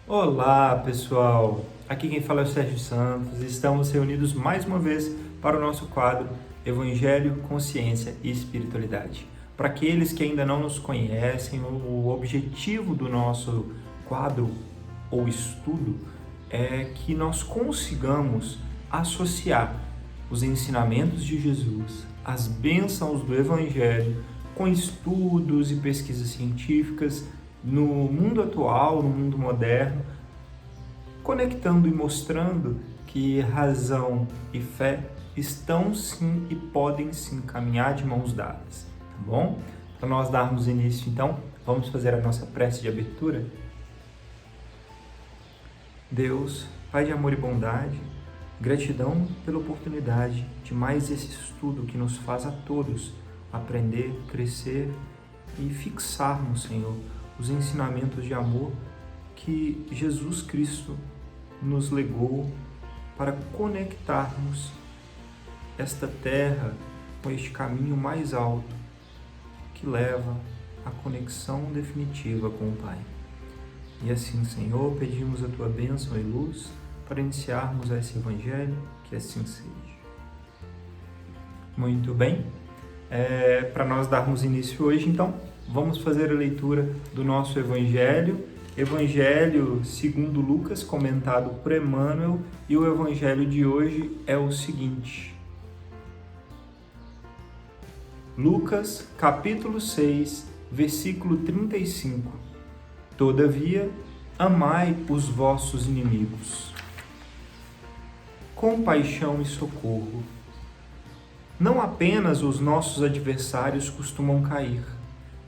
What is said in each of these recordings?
Olá, pessoal! Aqui quem fala é o Sérgio Santos. Estamos reunidos mais uma vez para o nosso quadro Evangelho, Consciência e Espiritualidade. Para aqueles que ainda não nos conhecem, o objetivo do nosso quadro ou estudo é que nós consigamos associar os ensinamentos de Jesus, as bênçãos do Evangelho, com estudos e pesquisas científicas no mundo atual, no mundo moderno, conectando e mostrando que razão e fé estão sim e podem sim caminhar de mãos dadas, tá bom? Para nós darmos início, então, vamos fazer a nossa prece de abertura? Deus, Pai de amor e bondade, gratidão pela oportunidade de mais esse estudo que nos faz a todos aprender, crescer e fixarmos, Senhor, os ensinamentos de amor que Jesus Cristo nos legou para conectarmos esta terra com este caminho mais alto que leva à conexão definitiva com o Pai. E assim, Senhor, pedimos a Tua bênção e luz para iniciarmos esse Evangelho, que assim seja. Muito bem, para nós darmos início hoje, então, vamos fazer a leitura do nosso Evangelho segundo Lucas, comentado por Emmanuel, e o Evangelho de hoje é o seguinte. Lucas, capítulo 6, versículo 35. Todavia, amai os vossos inimigos. Compaixão e socorro. Não apenas os nossos adversários costumam cair.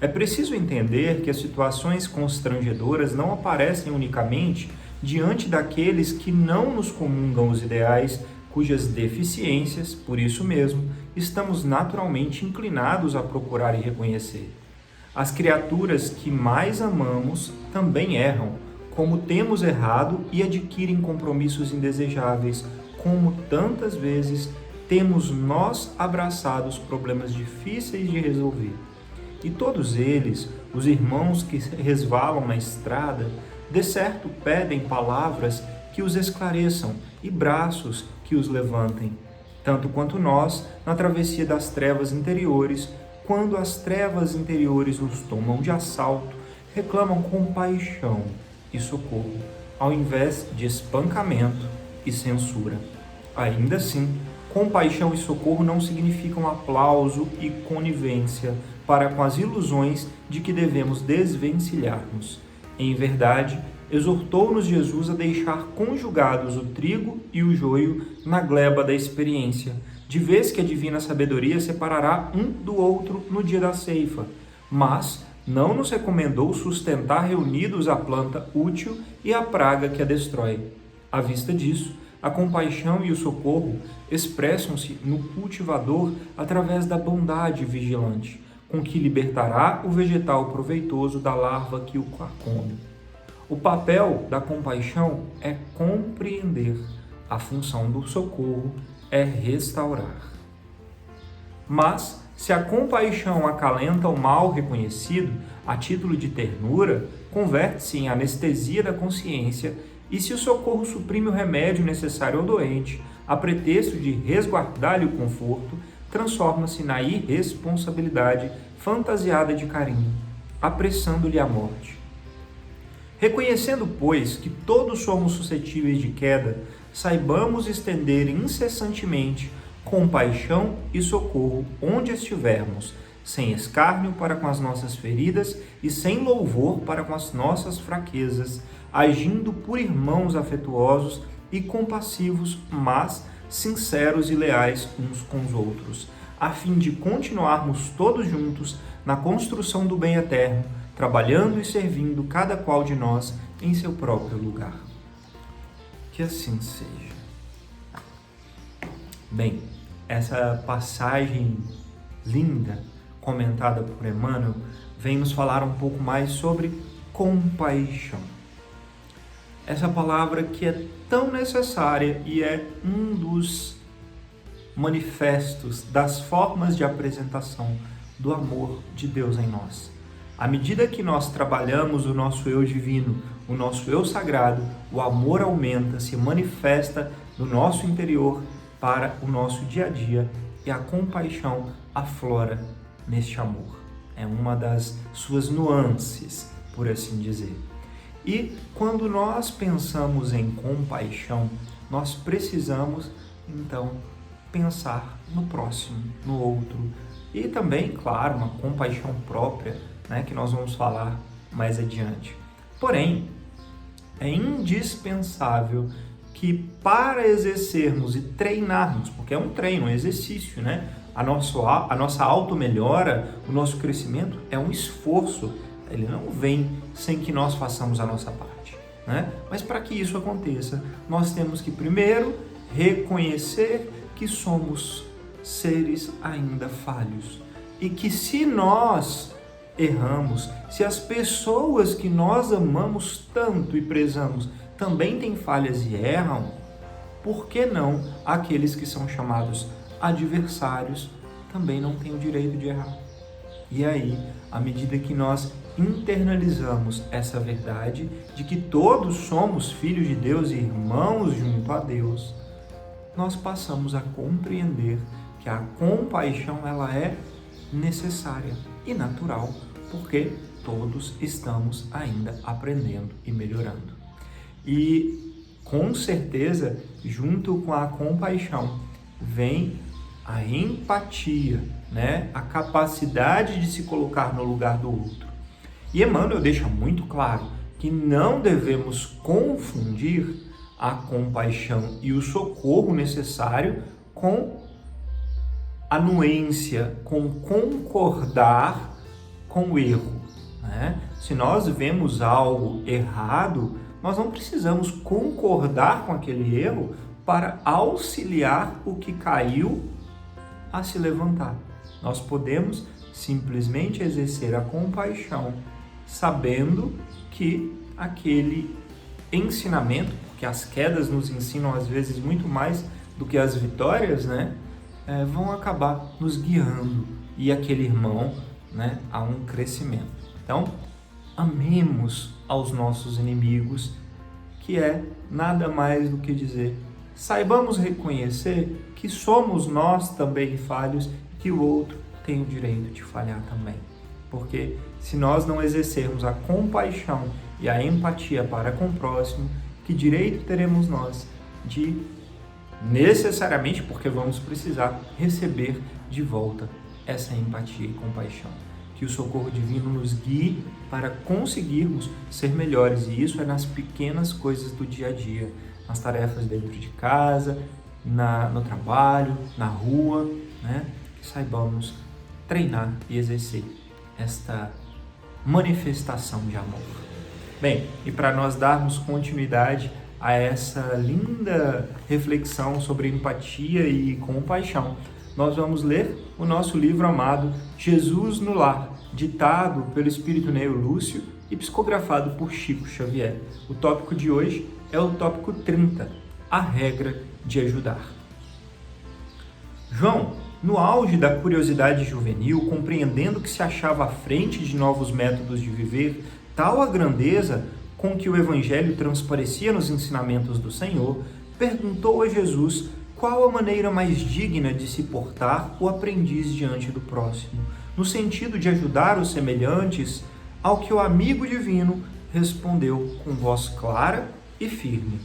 É preciso entender que as situações constrangedoras não aparecem unicamente diante daqueles que não nos comungam os ideais, cujas deficiências, por isso mesmo, estamos naturalmente inclinados a procurar e reconhecer. As criaturas que mais amamos também erram, como temos errado, e adquirem compromissos indesejáveis, como tantas vezes temos nós abraçado problemas difíceis de resolver. E todos eles, os irmãos que resvalam na estrada, de certo pedem palavras que os esclareçam e braços que os levantem, tanto quanto nós, na travessia das trevas interiores, quando as trevas interiores nos tomam de assalto, reclamam compaixão e socorro, ao invés de espancamento e censura. Ainda assim, compaixão e socorro não significam aplauso e conivência para com as ilusões de que devemos desvencilhar-nos. Em verdade, exortou-nos Jesus a deixar conjugados o trigo e o joio na gleba da experiência, de vez que a divina sabedoria separará um do outro no dia da ceifa. Mas não nos recomendou sustentar reunidos a planta útil e a praga que a destrói. À vista disso, a compaixão e o socorro expressam-se no cultivador através da bondade vigilante, com que libertará o vegetal proveitoso da larva que o carcome. O papel da compaixão é compreender, a função do socorro é restaurar. Mas, se a compaixão acalenta o mal reconhecido, a título de ternura, converte-se em anestesia da consciência, e se o socorro suprime o remédio necessário ao doente, a pretexto de resguardar-lhe o conforto, transforma-se na irresponsabilidade fantasiada de carinho, apressando-lhe a morte. Reconhecendo, pois, que todos somos suscetíveis de queda, saibamos estender incessantemente compaixão e socorro onde estivermos, sem escárnio para com as nossas feridas e sem louvor para com as nossas fraquezas, agindo por irmãos afetuosos e compassivos, mas sinceros e leais uns com os outros, a fim de continuarmos todos juntos na construção do bem eterno, trabalhando e servindo cada qual de nós em seu próprio lugar. Que assim seja. Bem, essa passagem linda, comentada por Emmanuel, vem nos falar um pouco mais sobre compaixão. Essa palavra que é tão necessária e é um dos manifestos das formas de apresentação do amor de Deus em nós. À medida que nós trabalhamos o nosso eu divino, o nosso eu sagrado, o amor aumenta, se manifesta no nosso interior para o nosso dia a dia e a compaixão aflora neste amor. É uma das suas nuances, por assim dizer. E quando nós pensamos em compaixão, nós precisamos, então, pensar no próximo, no outro. E também, claro, uma compaixão própria, né, que nós vamos falar mais adiante. Porém, é indispensável que para exercermos e treinarmos, porque é um treino, um exercício, né? A nossa auto-melhora, o nosso crescimento é um esforço. Ele não vem sem que nós façamos a nossa parte, né? Mas para que isso aconteça, nós temos que primeiro reconhecer que somos seres ainda falhos e que se nós erramos, se as pessoas que nós amamos tanto e prezamos também têm falhas e erram, por que não aqueles que são chamados adversários também não têm o direito de errar? E aí, à medida que nós internalizamos essa verdade de que todos somos filhos de Deus e irmãos junto a Deus, nós passamos a compreender que a compaixão ela é necessária e natural, porque todos estamos ainda aprendendo e melhorando. E com certeza, junto com a compaixão, vem a empatia, né? A capacidade de se colocar no lugar do outro. E Emmanuel deixa muito claro que não devemos confundir a compaixão e o socorro necessário com anuência, com concordar com o erro, né? Se nós vemos algo errado, nós não precisamos concordar com aquele erro para auxiliar o que caiu a se levantar. Nós podemos simplesmente exercer a compaixão, sabendo que aquele ensinamento, porque as quedas nos ensinam às vezes muito mais do que as vitórias, né? Vão acabar nos guiando e aquele irmão, né, a um crescimento. Então, amemos aos nossos inimigos, que é nada mais do que dizer, saibamos reconhecer que somos nós também falhos e que o outro tem o direito de falhar também. Porque se nós não exercermos a compaixão e a empatia para com o próximo, que direito teremos nós de necessariamente, porque vamos precisar, receber de volta essa empatia e compaixão? Que o socorro divino nos guie para conseguirmos ser melhores, e isso é nas pequenas coisas do dia a dia, nas tarefas dentro de casa, no trabalho, na rua, né? Que saibamos treinar e exercer esta manifestação de amor. Bem, e para nós darmos continuidade a essa linda reflexão sobre empatia e compaixão, nós vamos ler o nosso livro amado Jesus no Lar, ditado pelo Espírito Neio Lúcio e psicografado por Chico Xavier. O tópico de hoje é o tópico 30, a regra de ajudar. João, no auge da curiosidade juvenil, compreendendo que se achava à frente de novos métodos de viver, tal a grandeza com que o Evangelho transparecia nos ensinamentos do Senhor, perguntou a Jesus qual a maneira mais digna de se portar o aprendiz diante do próximo, no sentido de ajudar os semelhantes, ao que o amigo divino respondeu com voz clara e firme: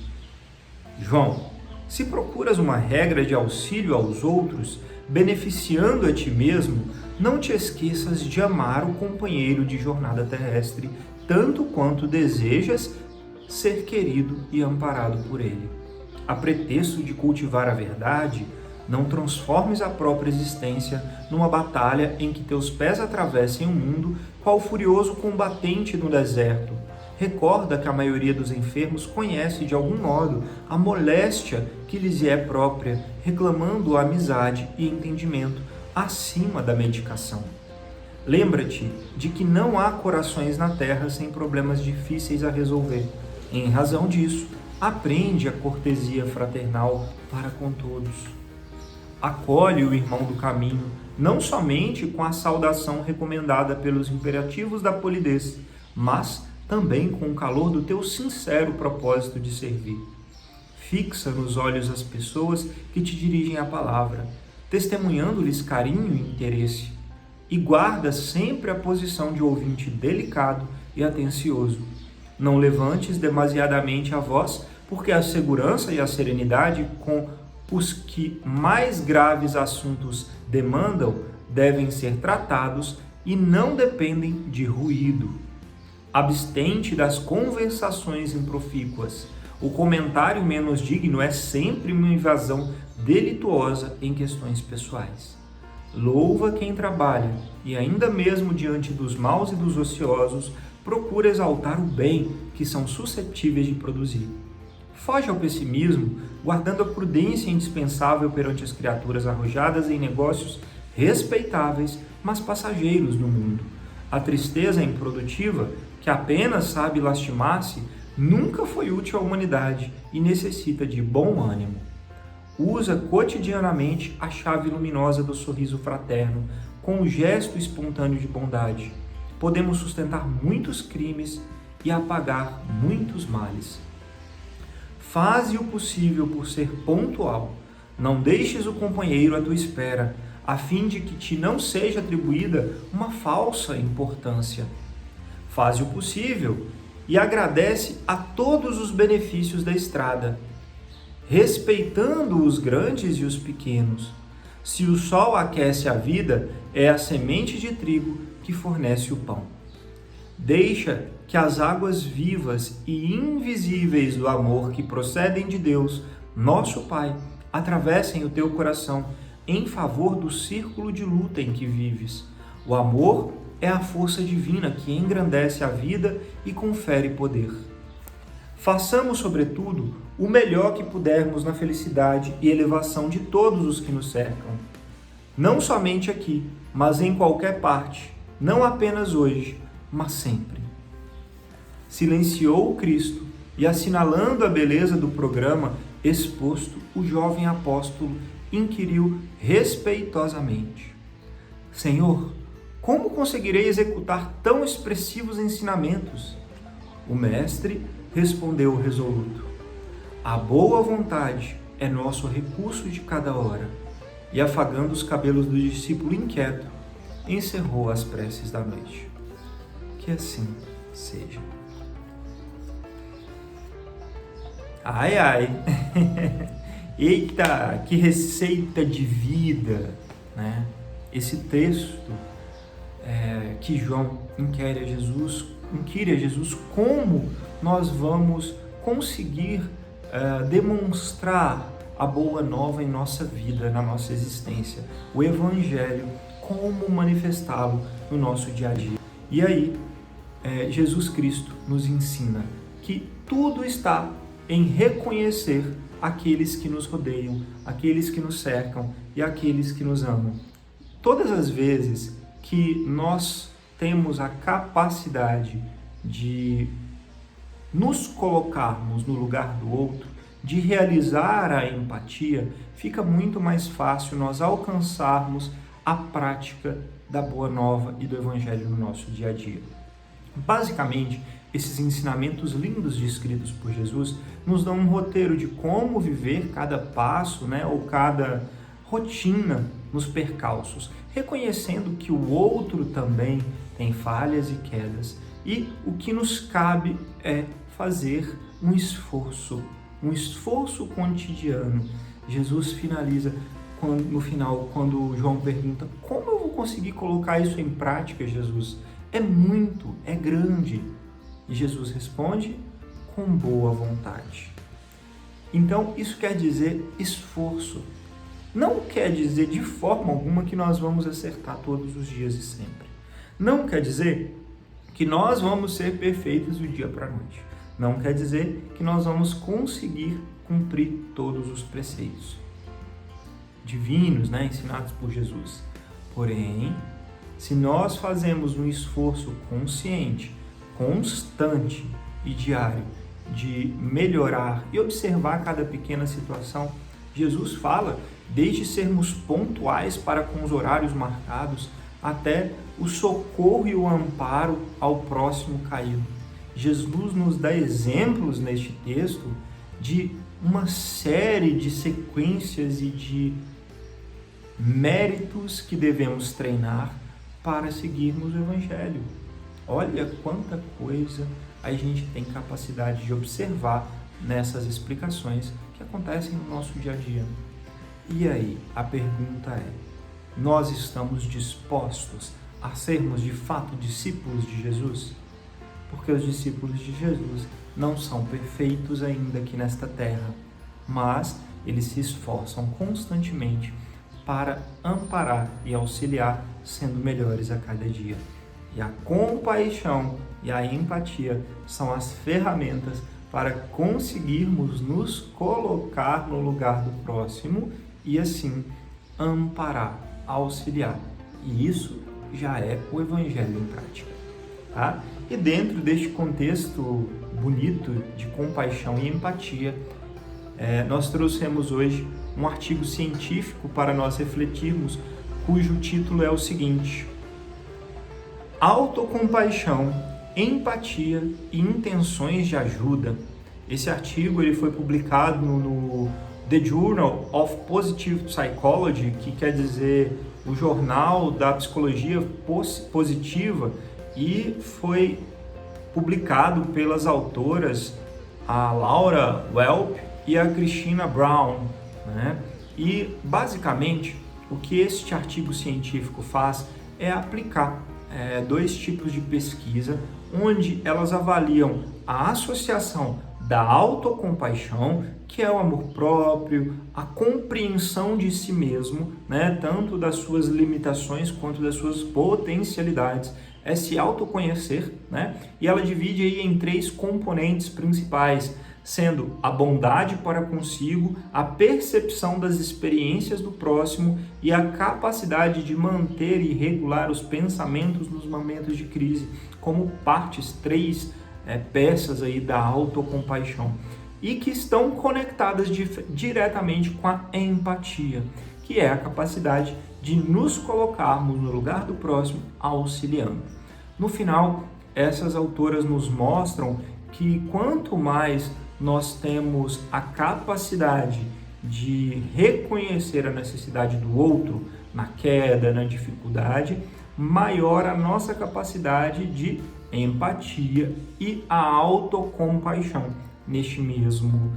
João, se procuras uma regra de auxílio aos outros, beneficiando a ti mesmo, não te esqueças de amar o companheiro de jornada terrestre, tanto quanto desejas ser querido e amparado por ele. A pretexto de cultivar a verdade, não transformes a própria existência numa batalha em que teus pés atravessem o mundo qual furioso combatente no deserto. Recorda que a maioria dos enfermos conhece de algum modo a moléstia que lhes é própria, reclamando a amizade e entendimento acima da medicação. Lembra-te de que não há corações na terra sem problemas difíceis a resolver. Em razão disso, aprende a cortesia fraternal para com todos. Acolhe o irmão do caminho, não somente com a saudação recomendada pelos imperativos da polidez, mas também com o calor do teu sincero propósito de servir. Fixa nos olhos as pessoas que te dirigem a palavra, testemunhando-lhes carinho e interesse, e guarda sempre a posição de ouvinte delicado e atencioso. Não levantes demasiadamente a voz, porque a segurança e a serenidade com os que mais graves assuntos demandam devem ser tratados e não dependem de ruído. Abstente das conversações improfícuas. O comentário menos digno é sempre uma invasão delituosa em questões pessoais. Louva quem trabalha e, ainda mesmo diante dos maus e dos ociosos, procura exaltar o bem que são suscetíveis de produzir. Foge ao pessimismo, guardando a prudência indispensável perante as criaturas arrojadas em negócios respeitáveis, mas passageiros do mundo. A tristeza improdutiva, que apenas sabe lastimar-se, nunca foi útil à humanidade e necessita de bom ânimo. Usa cotidianamente a chave luminosa do sorriso fraterno, com um gesto espontâneo de bondade. Podemos sustentar muitos crimes e apagar muitos males. Faze o possível por ser pontual. Não deixes o companheiro à tua espera, a fim de que te não seja atribuída uma falsa importância. Faze o possível e agradece a todos os benefícios da estrada, respeitando os grandes e os pequenos. Se o sol aquece a vida, é a semente de trigo que fornece o pão. Deixa que as águas vivas e invisíveis do amor que procedem de Deus, nosso Pai, atravessem o teu coração em favor do círculo de luta em que vives. O amor é a força divina que engrandece a vida e confere poder. Façamos, sobretudo, o melhor que pudermos na felicidade e elevação de todos os que nos cercam. Não somente aqui, mas em qualquer parte, não apenas hoje, mas sempre. Silenciou o Cristo e, assinalando a beleza do programa exposto, o jovem apóstolo inquiriu respeitosamente: Senhor, como conseguirei executar tão expressivos ensinamentos? O mestre respondeu resoluto: a boa vontade é nosso recurso de cada hora. E, afagando os cabelos do discípulo inquieto, encerrou as preces da noite. Que assim seja. Ai, ai! Eita, que receita de vida, né? Esse texto que João inquire a Jesus como nós vamos conseguir demonstrar a boa nova em nossa vida, na nossa existência, o Evangelho, como manifestá-lo no nosso dia a dia. E aí, Jesus Cristo nos ensina que tudo está em reconhecer aqueles que nos rodeiam, aqueles que nos cercam e aqueles que nos amam. Todas as vezes que nós temos a capacidade de nos colocarmos no lugar do outro, de realizar a empatia, fica muito mais fácil nós alcançarmos a prática da Boa Nova e do Evangelho no nosso dia a dia. Basicamente, esses ensinamentos lindos descritos por Jesus nos dão um roteiro de como viver cada passo, ou cada rotina nos percalços, reconhecendo que o outro também tem falhas e quedas, e o que nos cabe é fazer um esforço cotidiano. Jesus finaliza no final, quando João pergunta: como eu vou conseguir colocar isso em prática, Jesus? É grande. E Jesus responde: com boa vontade. Então, isso quer dizer esforço. Não quer dizer de forma alguma que nós vamos acertar todos os dias e sempre. Não quer dizer que nós vamos ser perfeitos do dia para a noite. Não quer dizer que nós vamos conseguir cumprir todos os preceitos divinos, ensinados por Jesus. Porém, se nós fazemos um esforço consciente, constante e diário de melhorar e observar cada pequena situação, Jesus fala desde sermos pontuais para com os horários marcados, até o socorro e o amparo ao próximo caído. Jesus nos dá exemplos neste texto de uma série de sequências e de méritos que devemos treinar para seguirmos o Evangelho. Olha quanta coisa a gente tem capacidade de observar nessas explicações que acontecem no nosso dia a dia. E aí, a pergunta é: nós estamos dispostos a sermos de fato discípulos de Jesus? Porque os discípulos de Jesus não são perfeitos ainda aqui nesta terra, mas eles se esforçam constantemente para amparar e auxiliar, sendo melhores a cada dia. E a compaixão e a empatia são as ferramentas para conseguirmos nos colocar no lugar do próximo e assim amparar, auxiliar. E isso já é o Evangelho em prática. Tá? E dentro deste contexto bonito de compaixão e empatia, nós trouxemos hoje um artigo científico para nós refletirmos, cujo título é o seguinte: Autocompaixão, empatia e intenções de ajuda. Esse artigo ele foi publicado no The Journal of Positive Psychology, que quer dizer o Jornal da Psicologia Positiva, e foi publicado pelas autoras a Laura Welp e a Christina Brown, né? E basicamente o que este artigo científico faz é aplicar dois tipos de pesquisa, onde elas avaliam a associação da autocompaixão, que é o amor próprio, a compreensão de si mesmo, né? Tanto das suas limitações quanto das suas potencialidades, é se autoconhecer, né? E ela divide aí em 3 componentes principais, sendo a bondade para consigo, a percepção das experiências do próximo e a capacidade de manter e regular os pensamentos nos momentos de crise, como partes, 3 peças aí da autocompaixão, e que estão conectadas diretamente com a empatia, que é a capacidade de nos colocarmos no lugar do próximo, auxiliando. No final, essas autoras nos mostram que quanto mais nós temos a capacidade de reconhecer a necessidade do outro na queda, na dificuldade, maior a nossa capacidade de empatia e a autocompaixão neste mesmo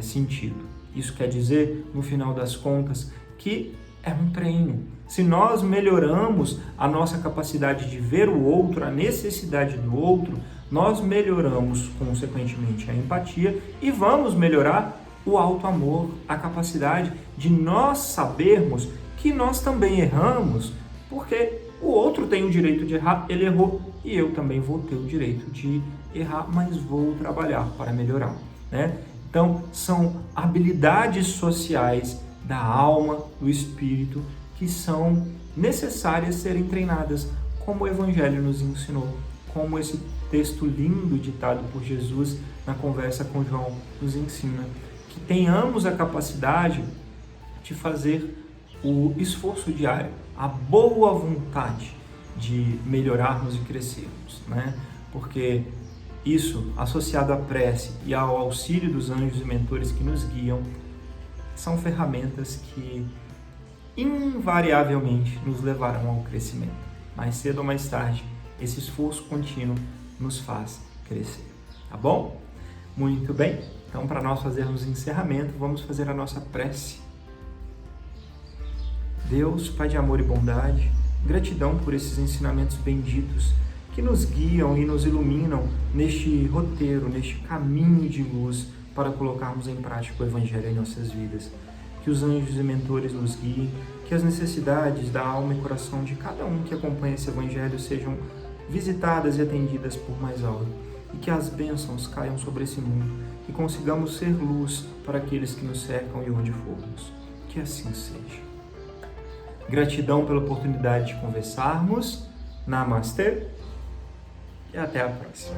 sentido. Isso quer dizer, no final das contas, que é um treino. Se nós melhoramos a nossa capacidade de ver o outro, a necessidade do outro, nós melhoramos, consequentemente, a empatia e vamos melhorar o auto-amor, a capacidade de nós sabermos que nós também erramos, porque o outro tem o direito de errar, ele errou, e eu também vou ter o direito de errar, mas vou trabalhar para melhorar, né? Então, são habilidades sociais da alma, do espírito, que são necessárias serem treinadas, como o Evangelho nos ensinou, como esse texto lindo ditado por Jesus na conversa com João nos ensina, que tenhamos a capacidade de fazer o esforço diário, a boa vontade de melhorarmos e crescermos, né? Porque isso, associado à prece e ao auxílio dos anjos e mentores que nos guiam, são ferramentas que invariavelmente nos levarão ao crescimento. Mais cedo ou mais tarde, esse esforço contínuo nos faz crescer, tá bom? Muito bem, então para nós fazermos o encerramento, vamos fazer a nossa prece. Deus, Pai de amor e bondade, gratidão por esses ensinamentos benditos que nos guiam e nos iluminam neste roteiro, neste caminho de luz para colocarmos em prática o Evangelho em nossas vidas. Que os anjos e mentores nos guiem, que as necessidades da alma e coração de cada um que acompanha esse Evangelho sejam visitadas e atendidas por mais alto, e que as bênçãos caiam sobre esse mundo, que consigamos ser luz para aqueles que nos cercam e onde formos. Que assim seja. Gratidão pela oportunidade de conversarmos. Namastê e até a próxima.